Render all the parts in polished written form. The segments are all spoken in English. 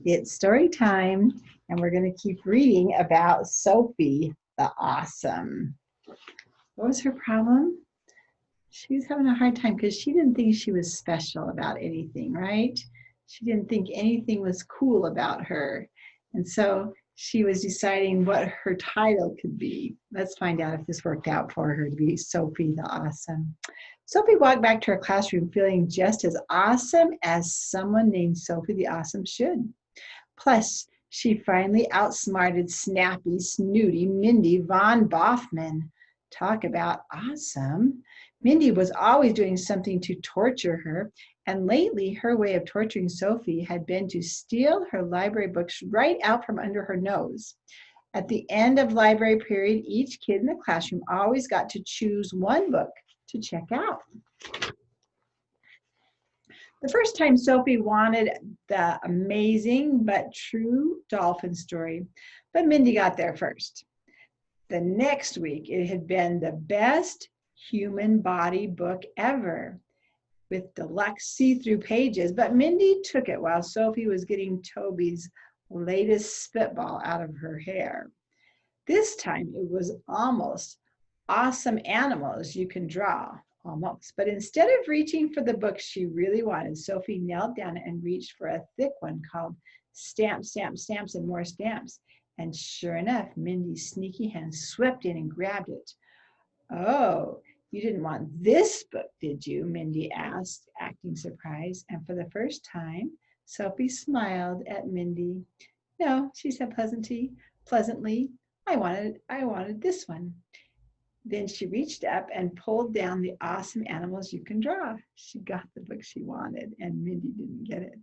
It's story time, and we're going to keep reading about Sophie the Awesome. What was her problem? She was having a hard time because she didn't think she was special about anything, right? She didn't think anything was cool about her. And so she was deciding what her title could be. Let's find out if this worked out for her to be Sophie the Awesome. Sophie walked back to her classroom feeling just as awesome as someone named Sophie the Awesome should. Plus, she finally outsmarted snappy, snooty Mindy von Boffman. Talk about awesome. Mindy was always doing something to torture her, and lately her way of torturing Sophie had been to steal her library books right out from under her nose. At the end of library period, each kid in the classroom always got to choose one book to check out. The first time Sophie wanted the amazing but true dolphin story, but Mindy got there first. The next week, it had been the best human body book ever with deluxe see-through pages, but Mindy took it while Sophie was getting Toby's latest spitball out of her hair. This time it was almost awesome animals you can draw, almost. But instead of reaching for the book she really wanted, Sophie knelt down and reached for a thick one called Stamps, Stamps, Stamps, and More Stamps. And sure enough, Mindy's sneaky hand swept in and grabbed it. Oh, you didn't want this book, did you? Mindy asked, acting surprised. And for the first time, Sophie smiled at Mindy. No, she said pleasantly, I wanted this one. Then she reached up and pulled down the awesome animals you can draw. She got the book she wanted, and Mindy didn't get it.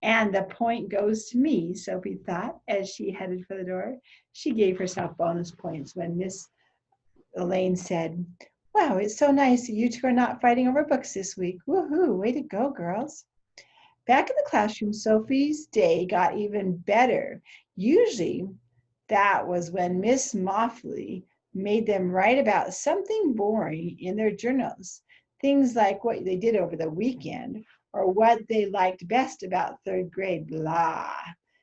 And the point goes to me, Sophie thought as she headed for the door. She gave herself bonus points when Miss Elaine said, Wow, it's so nice that you two are not fighting over books this week. Woohoo, way to go, girls. Back in the classroom, Sophie's day got even better. Usually, that was when Miss Moffley made them write about something boring in their journals. Things like what they did over the weekend or what they liked best about third grade, blah.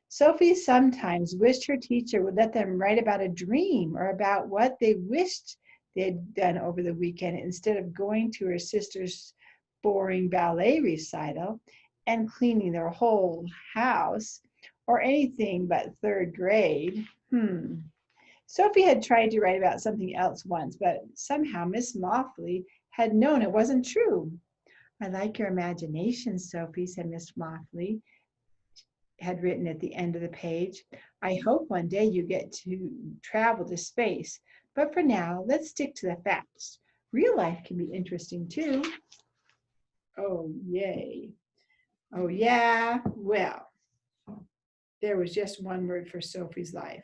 Sophie sometimes wished her teacher would let them write about a dream or about what they wished they'd done over the weekend instead of going to her sister's boring ballet recital and cleaning their whole house or anything but third grade. Sophie had tried to write about something else once, but somehow Miss Moffley had known it wasn't true. I like your imagination, Sophie, said Miss Moffley, had written at the end of the page. I hope one day you get to travel to space, but for now, let's stick to the facts. Real life can be interesting too. Oh, yay. Oh, yeah. Well, there was just one word for Sophie's life.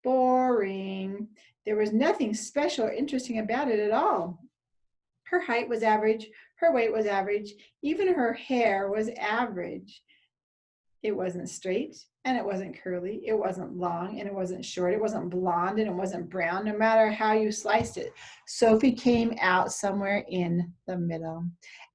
Boring. There was nothing special or interesting about it at all. Her height was average, her weight was average, even her hair was average. It wasn't straight and it wasn't curly, it wasn't long and it wasn't short, it wasn't blonde and it wasn't brown, no matter how you sliced it. Sophie came out somewhere in the middle,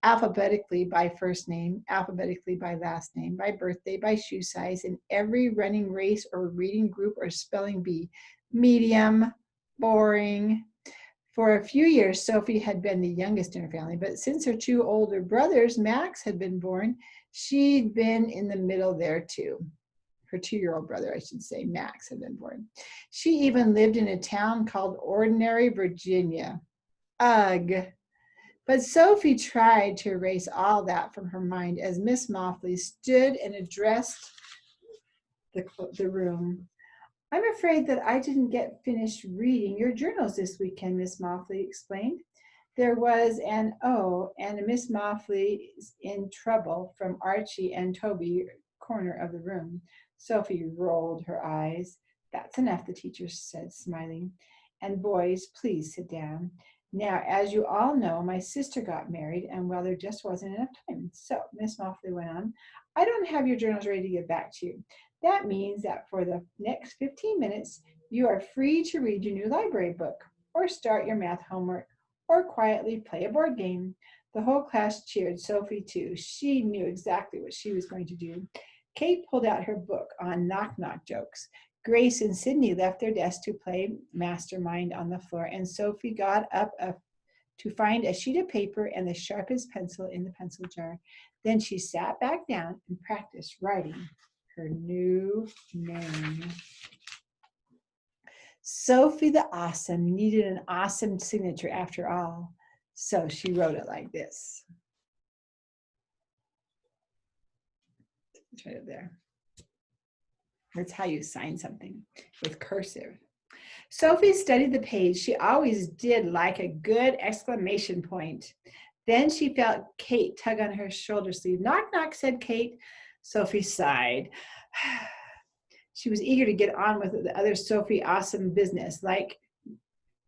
alphabetically by first name, alphabetically by last name, by birthday, by shoe size, in every running race or reading group or spelling bee. Medium, boring. For a few years, Sophie had been the youngest in her family, but since her two older brothers, Max, had been born, she'd been in the middle there too. Her 2-year-old brother, I should say, Max, had been born. She even lived in a town called Ordinary, Virginia. Ugh. But Sophie tried to erase all that from her mind as Miss Moffley stood and addressed the room. I'm afraid that I didn't get finished reading your journals this weekend, Miss Moffley explained. There was an O and a Miss Moffley's in trouble from Archie and Toby, corner of the room. Sophie rolled her eyes. That's enough, the teacher said, smiling. And boys, please sit down. Now, as you all know, my sister got married, and well, there just wasn't enough time. So, Miss Moffley went on, I don't have your journals ready to give back to you. That means that for the next 15 minutes, you are free to read your new library book, or start your math homework, or quietly play a board game. The whole class cheered Sophie too. She knew exactly what she was going to do. Kate pulled out her book on knock-knock jokes. Grace and Sydney left their desk to play mastermind on the floor, and Sophie got up to find a sheet of paper and the sharpest pencil in the pencil jar. Then she sat back down and practiced writing her new name. Sophie the Awesome needed an awesome signature after all, so she wrote it like this. It's right up there. That's how you sign something, with cursive. Sophie studied the page. She always did like a good exclamation point. Then she felt Kate tug on her shoulder sleeve. Knock, knock, said Kate. Sophie sighed. She was eager to get on with the other Sophie Awesome business, like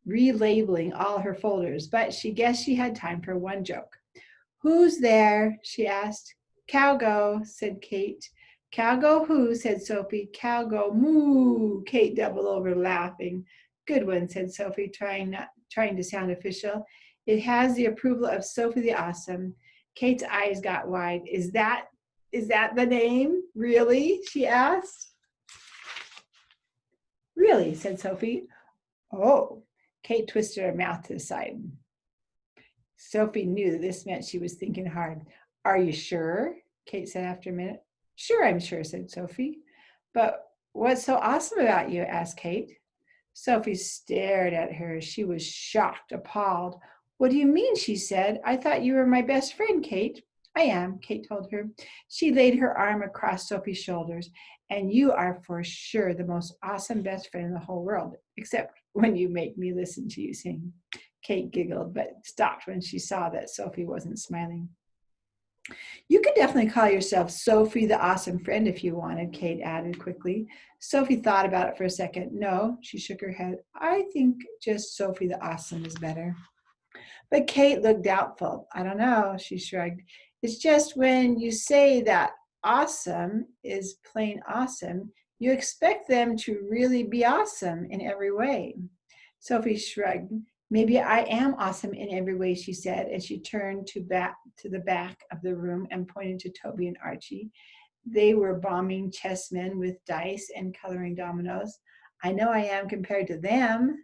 relabeling all her folders, but she guessed she had time for one joke. Who's there? She asked. Cow go, said Kate. Cow go who, said Sophie. Cow go moo, Kate doubled over laughing. Good one, said Sophie, trying to sound official. It has the approval of Sophie the Awesome. Kate's eyes got wide. Is that the name? Really? She asked. Really, said Sophie. Oh, Kate twisted her mouth to the side. Sophie knew that this meant she was thinking hard. Are you sure? Kate said after a minute. Sure, I'm sure, said Sophie. But what's so awesome about you? Asked Kate. Sophie stared at her. She was shocked, appalled. What do you mean? She said. I thought you were my best friend, Kate. I am, Kate told her. She laid her arm across Sophie's shoulders. And you are for sure the most awesome best friend in the whole world, except when you make me listen to you sing. Kate giggled, but stopped when she saw that Sophie wasn't smiling. You could definitely call yourself Sophie the Awesome Friend if you wanted, Kate added quickly. Sophie thought about it for a second. No, she shook her head. I think just Sophie the Awesome is better. But Kate looked doubtful. I don't know, she shrugged. It's just when you say that awesome is plain awesome, you expect them to really be awesome in every way. Sophie shrugged. Maybe I am awesome in every way, she said, as she turned to the back of the room and pointed to Toby and Archie. They were bombing chessmen with dice and coloring dominoes. I know I am compared to them.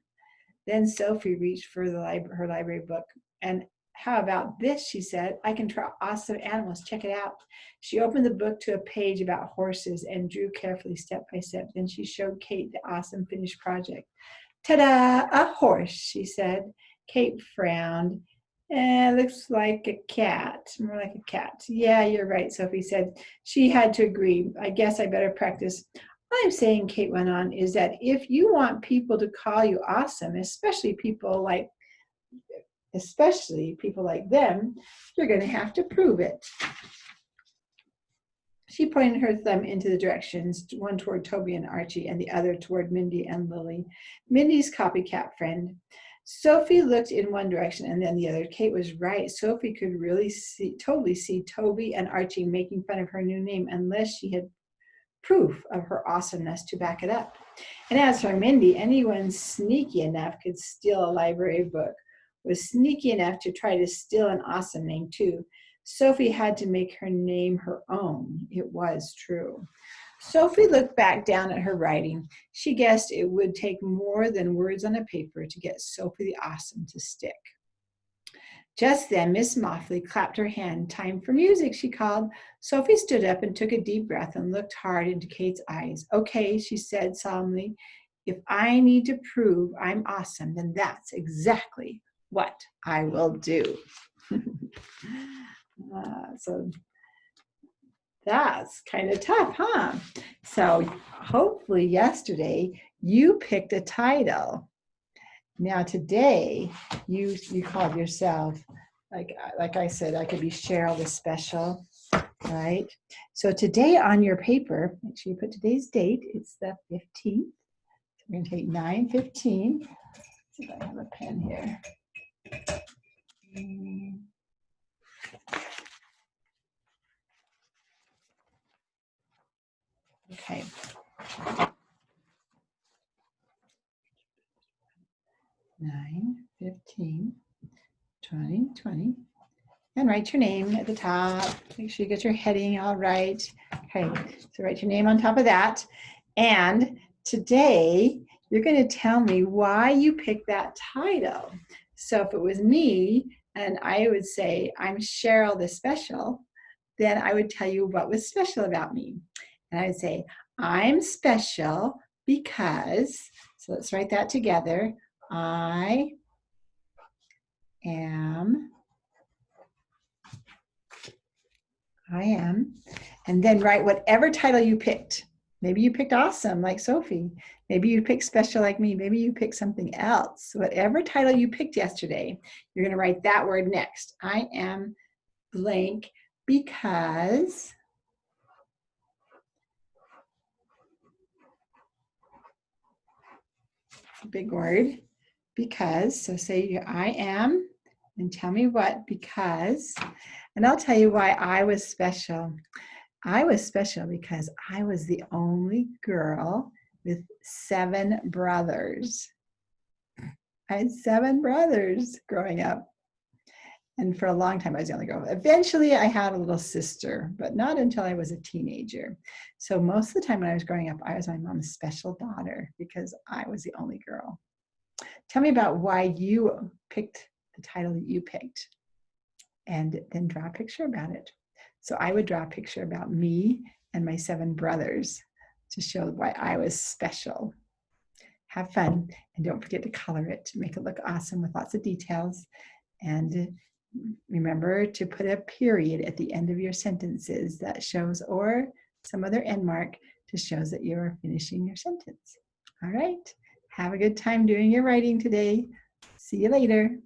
Then Sophie reached for her library book. And how about this, she said. I can draw awesome animals. Check it out. She opened the book to a page about horses and drew carefully step by step. Then she showed Kate the awesome finished project. Ta-da, a horse, she said. Kate frowned. Looks like a cat, more like a cat. Yeah, you're right, Sophie said. She had to agree. I guess I better practice. What I'm saying, Kate went on, is that if you want people to call you awesome, especially people like them, you're going to have to prove it. She pointed her thumb into the directions, one toward Toby and Archie and the other toward Mindy and Lily, Mindy's copycat friend. Sophie looked in one direction and then the other. Kate was right. Sophie could really totally see Toby and Archie making fun of her new name unless she had proof of her awesomeness to back it up. And as for Mindy, anyone sneaky enough could steal a library book, was sneaky enough to try to steal an awesome name too. Sophie had to make her name her own. It was true. Sophie looked back down at her writing. She guessed it would take more than words on a paper to get Sophie the Awesome to stick. Just then, Miss Motley clapped her hand. Time for music, she called. Sophie stood up and took a deep breath and looked hard into Kate's eyes. Okay, she said solemnly, if I need to prove I'm awesome, then that's exactly what I will do. So that's kind of tough, huh? So hopefully yesterday you picked a title. Now today you called yourself, like I said, I could be Cheryl the Special, right? So today on your paper, make sure you put today's date. It's the 15th. So we're going to take 9/15. Let's see if I have a pen here. Okay. 9/15/2020, and write your name at the top. Make sure you get your heading all right. Okay, so write your name on top of that. And today, you're going to tell me why you picked that title. So if it was me, and I would say, I'm Cheryl the Special, then I would tell you what was special about me. And I would say, I'm special because, so let's write that together. I am, and then write whatever title you picked. Maybe you picked awesome like Sophie. Maybe you picked special like me. Maybe you picked something else. Whatever title you picked yesterday, you're going to write that word next. I am blank because big word, because. So say I am and tell me what, because. And I'll tell you why I was special. I was special because I was the only girl with 7 brothers. I had 7 brothers growing up. And for a long time, I was the only girl. Eventually, I had a little sister, but not until I was a teenager. So most of the time when I was growing up, I was my mom's special daughter because I was the only girl. Tell me about why you picked the title that you picked, and then draw a picture about it. So I would draw a picture about me and my 7 brothers to show why I was special. Have fun, and don't forget to color it to make it look awesome with lots of details. And remember to put a period at the end of your sentences that shows, or some other end mark to shows that you're finishing your sentence. All right, have a good time doing your writing today. See you later.